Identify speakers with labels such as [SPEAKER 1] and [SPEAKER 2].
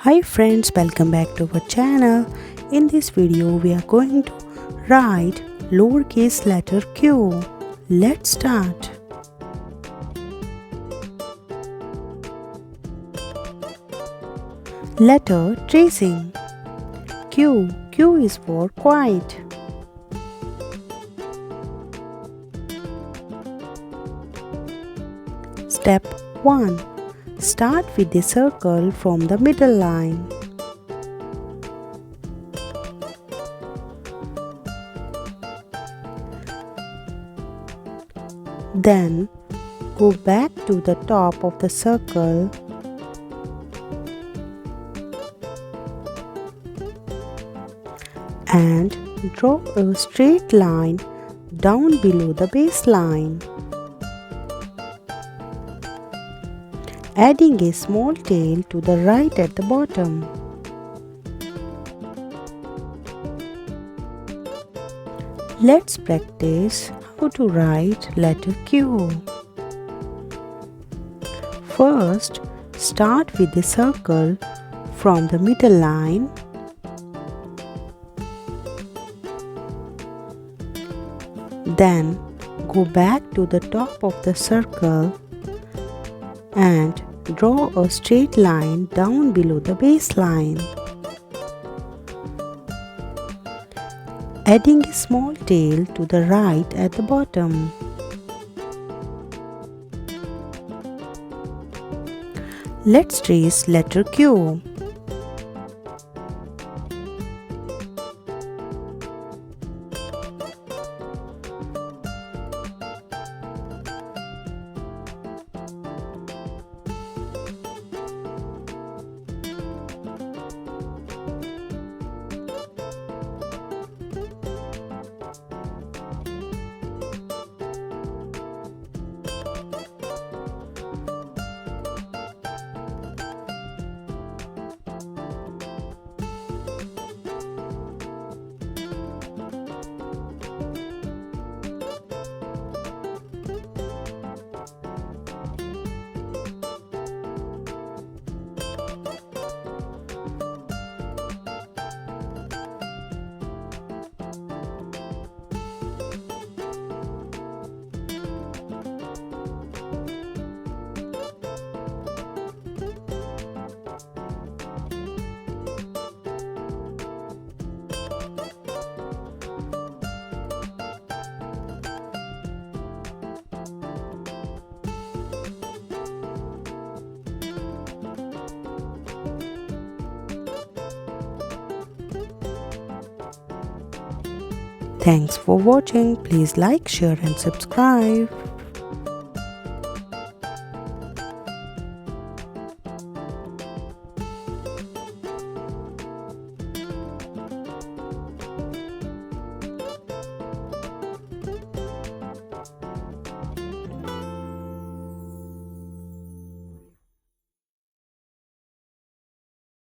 [SPEAKER 1] Hi friends, welcome back to our channel. In this video we are going to write lowercase letter Q. Let's start. Letter tracing. Q is for quiet. Step 1. Start with the circle from the middle line. Then go back to the top of the circle and draw a straight line down below the baseline, adding a small tail to the right at the bottom. Let's practice how to write letter Q. First, start with the circle from the middle line. Then go back to the top of the circle and draw a straight line down below the baseline, adding a small tail to the right at the bottom. Let's trace letter Q. Thanks for watching. Please like, share and subscribe.